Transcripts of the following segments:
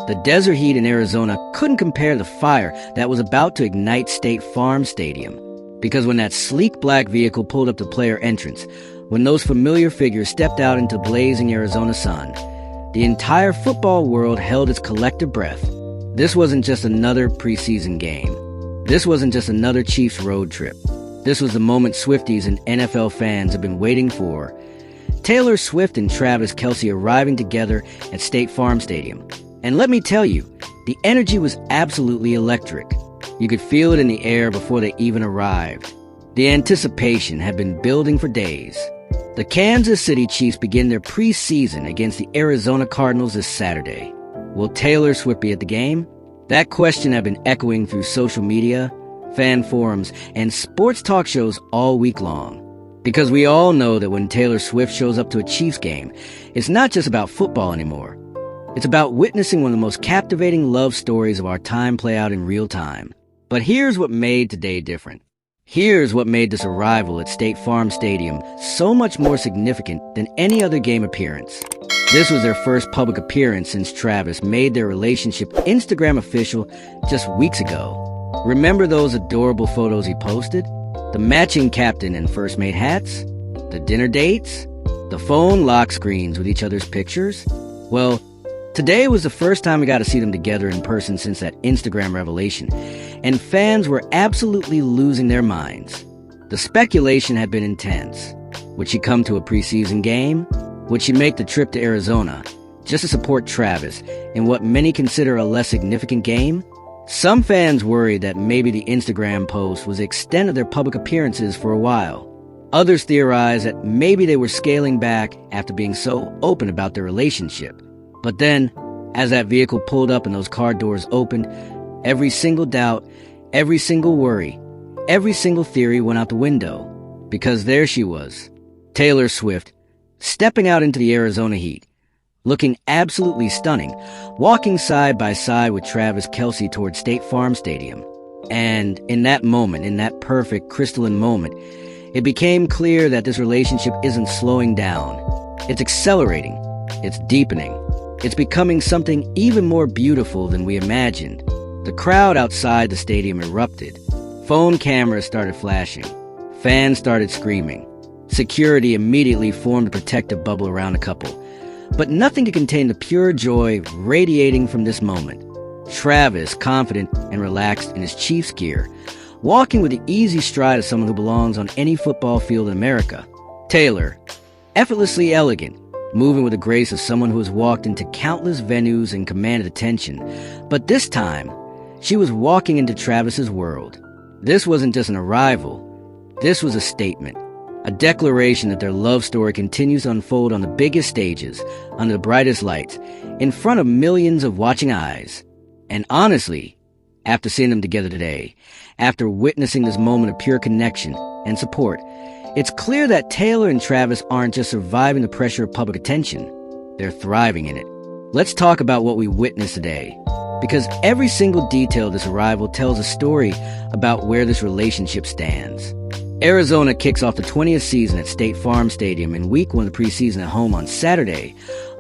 The desert heat in Arizona couldn't compare to the fire that was about to ignite State Farm Stadium. Because when that sleek black vehicle pulled up to player entrance, when those familiar figures stepped out into blazing Arizona sun, the entire football world held its collective breath. This wasn't just another preseason game. This wasn't just another Chiefs road trip. This was the moment Swifties and NFL fans have been waiting for. Taylor Swift and Travis Kelce arriving together at State Farm Stadium. And let me tell you, the energy was absolutely electric. You could feel it in the air before they even arrived. The anticipation had been building for days. The Kansas City Chiefs begin their preseason against the Arizona Cardinals this Saturday. Will Taylor Swift be at the game? That question had been echoing through social media, fan forums, and sports talk shows all week long. Because we all know that when Taylor Swift shows up to a Chiefs game, it's not just about football anymore. It's about witnessing one of the most captivating love stories of our time play out in real time. But here's what made today different. Here's what made this arrival at State Farm Stadium so much more significant than any other game appearance. This was their first public appearance since Travis made their relationship Instagram official just weeks ago. Remember those adorable photos he posted? The matching captain and first mate hats? The dinner dates? The phone lock screens with each other's pictures? Well, today was the first time we got to see them together in person since that Instagram revelation, and fans were absolutely losing their minds. The speculation had been intense. Would she come to a preseason game? Would she make the trip to Arizona just to support Travis in what many consider a less significant game? Some fans worried that maybe the Instagram post was the extent of their public appearances for a while. Others theorized that maybe they were scaling back after being so open about their relationship. But then, as that vehicle pulled up and those car doors opened, every single doubt, every single worry, every single theory went out the window. Because there she was, Taylor Swift, stepping out into the Arizona heat, looking absolutely stunning, walking side by side with Travis Kelce towards State Farm Stadium. And in that moment, in that perfect crystalline moment, it became clear that this relationship isn't slowing down. It's accelerating. It's deepening. It's becoming something even more beautiful than we imagined. The crowd outside the stadium erupted. Phone cameras started flashing. Fans started screaming. Security immediately formed a protective bubble around the couple. But nothing could contain the pure joy radiating from this moment. Travis, confident and relaxed in his Chiefs gear, walking with the easy stride of someone who belongs on any football field in America. Taylor, effortlessly elegant, moving with the grace of someone who has walked into countless venues and commanded attention. But this time, she was walking into Travis's world. This wasn't just an arrival. This was a statement. A declaration that their love story continues to unfold on the biggest stages, under the brightest lights, in front of millions of watching eyes. And honestly, after seeing them together today, after witnessing this moment of pure connection and support, it's clear that Taylor and Travis aren't just surviving the pressure of public attention, they're thriving in it. Let's talk about what we witnessed today, because every single detail of this arrival tells a story about where this relationship stands. Arizona kicks off the 20th season at State Farm Stadium in week 1 of the preseason at home on Saturday,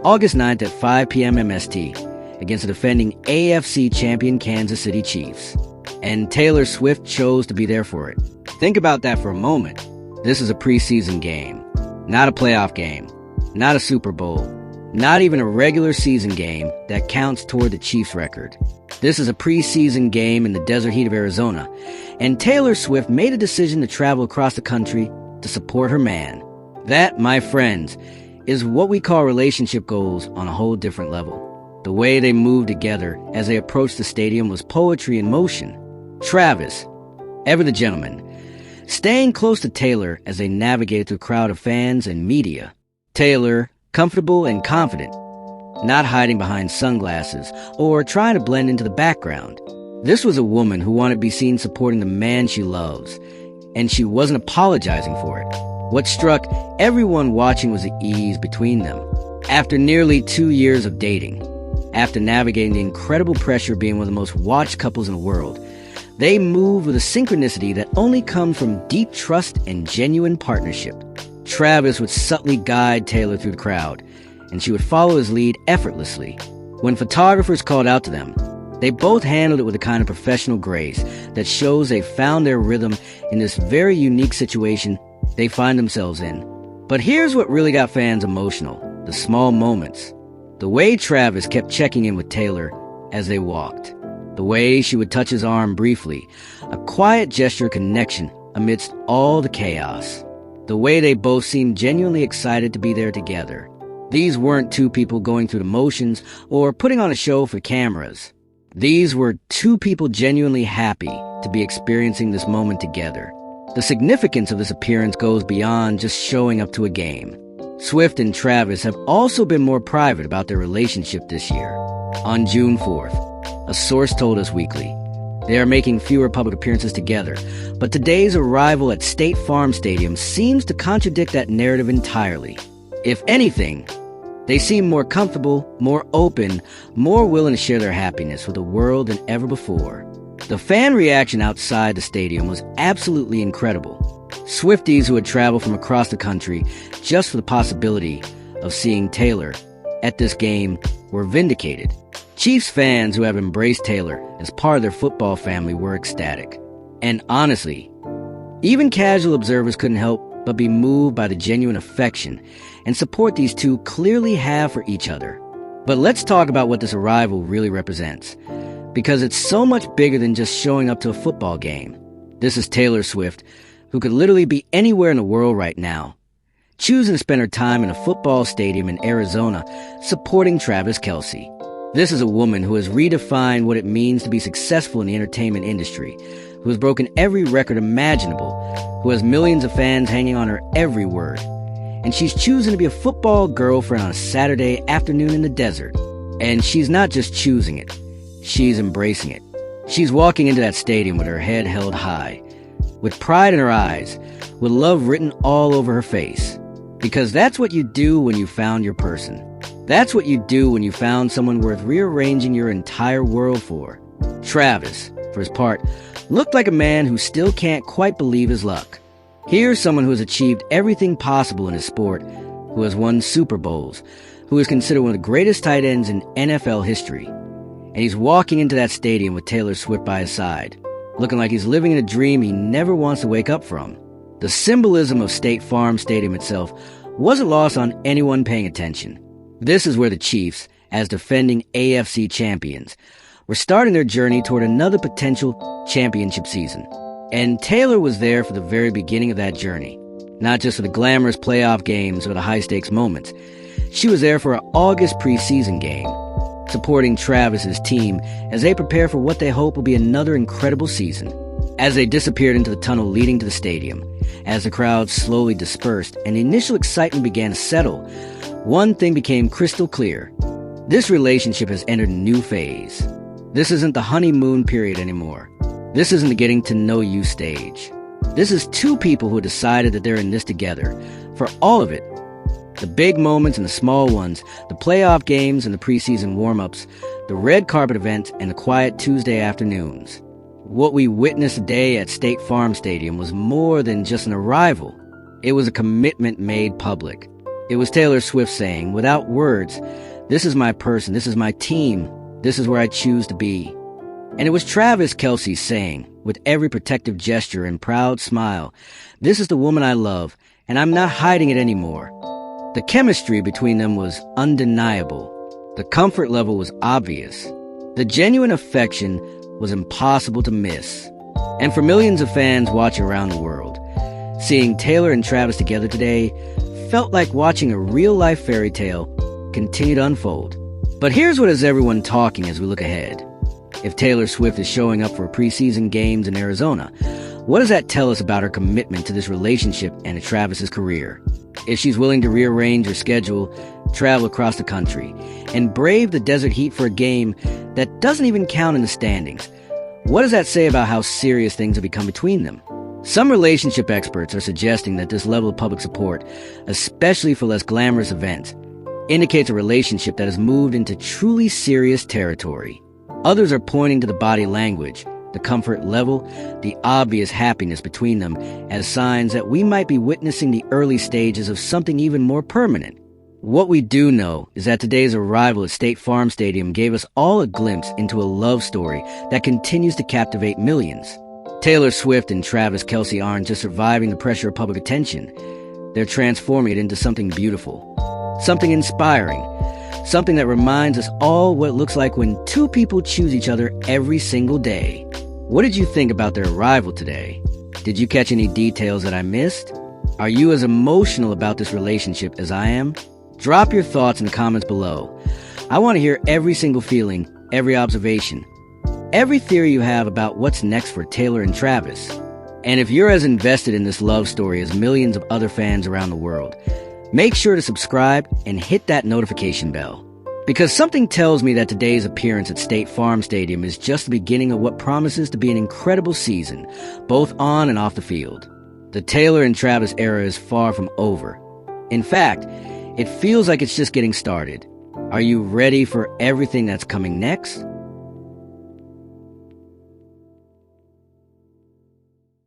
August 9th at 5 p.m. MST, against the defending AFC champion Kansas City Chiefs. And Taylor Swift chose to be there for it. Think about that for a moment. This is a preseason game, not a playoff game, not a Super Bowl, not even a regular season game that counts toward the Chiefs' record. This is a preseason game in the desert heat of Arizona, and Taylor Swift made a decision to travel across the country to support her man. That, my friends, is what we call relationship goals on a whole different level. The way they moved together as they approached the stadium was poetry in motion. Travis, ever the gentleman, staying close to Taylor as they navigated through a crowd of fans and media. Taylor, comfortable and confident, not hiding behind sunglasses or trying to blend into the background. This was a woman who wanted to be seen supporting the man she loves, and she wasn't apologizing for it. What struck everyone watching was the ease between them. After nearly 2 years of dating, after navigating the incredible pressure of being one of the most watched couples in the world, they moved with a synchronicity that only comes from deep trust and genuine partnership. Travis would subtly guide Taylor through the crowd, and she would follow his lead effortlessly. When photographers called out to them, they both handled it with a kind of professional grace that shows they found their rhythm in this very unique situation they find themselves in. But here's what really got fans emotional: the small moments. The way Travis kept checking in with Taylor as they walked. The way she would touch his arm briefly. A quiet gesture of connection amidst all the chaos. The way they both seemed genuinely excited to be there together. These weren't two people going through the motions or putting on a show for cameras. These were two people genuinely happy to be experiencing this moment together. The significance of this appearance goes beyond just showing up to a game. Swift and Travis have also been more private about their relationship this year. On June 4th, a source told Us Weekly, they are making fewer public appearances together, but today's arrival at State Farm Stadium seems to contradict that narrative entirely. If anything, they seem more comfortable, more open, more willing to share their happiness with the world than ever before. The fan reaction outside the stadium was absolutely incredible. Swifties who had traveled from across the country just for the possibility of seeing Taylor at this game were vindicated. Chiefs fans who have embraced Taylor as part of their football family were ecstatic. And honestly, even casual observers couldn't help but be moved by the genuine affection and support these two clearly have for each other. But let's talk about what this arrival really represents, because it's so much bigger than just showing up to a football game. This is Taylor Swift, who could literally be anywhere in the world right now, choosing to spend her time in a football stadium in Arizona supporting Travis Kelce. This is a woman who has redefined what it means to be successful in the entertainment industry, who has broken every record imaginable, who has millions of fans hanging on her every word. And she's choosing to be a football girlfriend on a Saturday afternoon in the desert. And she's not just choosing it, she's embracing it. She's walking into that stadium with her head held high, with pride in her eyes, with love written all over her face. Because that's what you do when you found your person. That's what you do when you found someone worth rearranging your entire world for. Travis, for his part, looked like a man who still can't quite believe his luck. Here's someone who has achieved everything possible in his sport, who has won Super Bowls, who is considered one of the greatest tight ends in NFL history. And he's walking into that stadium with Taylor Swift by his side, looking like he's living in a dream he never wants to wake up from. The symbolism of State Farm Stadium itself wasn't lost on anyone paying attention. This is where the Chiefs, as defending AFC champions, were starting their journey toward another potential championship season. And Taylor was there for the very beginning of that journey. Not just for the glamorous playoff games or the high-stakes moments. She was there for an August preseason game, supporting Travis's team as they prepare for what they hope will be another incredible season. As they disappeared into the tunnel leading to the stadium, as the crowd slowly dispersed and the initial excitement began to settle, one thing became crystal clear. This relationship has entered a new phase. This isn't the honeymoon period anymore. This isn't the getting to know you stage. This is two people who decided that they're in this together, for all of it. The big moments and the small ones, the playoff games and the preseason warm-ups, the red carpet events and the quiet Tuesday afternoons. What we witnessed today at State Farm Stadium was more than just an arrival. It was a commitment made public. It was Taylor Swift saying, without words, this is my person, this is my team, this is where I choose to be. And it was Travis Kelce saying, with every protective gesture and proud smile, this is the woman I love, and I'm not hiding it anymore. The chemistry between them was undeniable. The comfort level was obvious. The genuine affection was impossible to miss. And for millions of fans watching around the world, seeing Taylor and Travis together today felt like watching a real-life fairy tale continue to unfold. But here's what has everyone talking as we look ahead. If Taylor Swift is showing up for preseason games in Arizona, what does that tell us about her commitment to this relationship and to Travis's career? If she's willing to rearrange her schedule, travel across the country, and brave the desert heat for a game that doesn't even count in the standings, what does that say about how serious things have become between them? Some relationship experts are suggesting that this level of public support, especially for less glamorous events, indicates a relationship that has moved into truly serious territory. Others are pointing to the body language, the comfort level, the obvious happiness between them as signs that we might be witnessing the early stages of something even more permanent. What we do know is that today's arrival at State Farm Stadium gave us all a glimpse into a love story that continues to captivate millions. Taylor Swift and Travis Kelce aren't just surviving the pressure of public attention. They're transforming it into something beautiful, something inspiring, something that reminds us all what it looks like when two people choose each other every single day. What did you think about their arrival today? Did you catch any details that I missed? Are you as emotional about this relationship as I am? Drop your thoughts in the comments below. I want to hear every single feeling, every observation, every theory you have about what's next for Taylor and Travis. And if you're as invested in this love story as millions of other fans around the world, make sure to subscribe and hit that notification bell. Because something tells me that today's appearance at State Farm Stadium is just the beginning of what promises to be an incredible season, both on and off the field. The Taylor and Travis era is far from over. In fact, it feels like it's just getting started. Are you ready for everything that's coming next?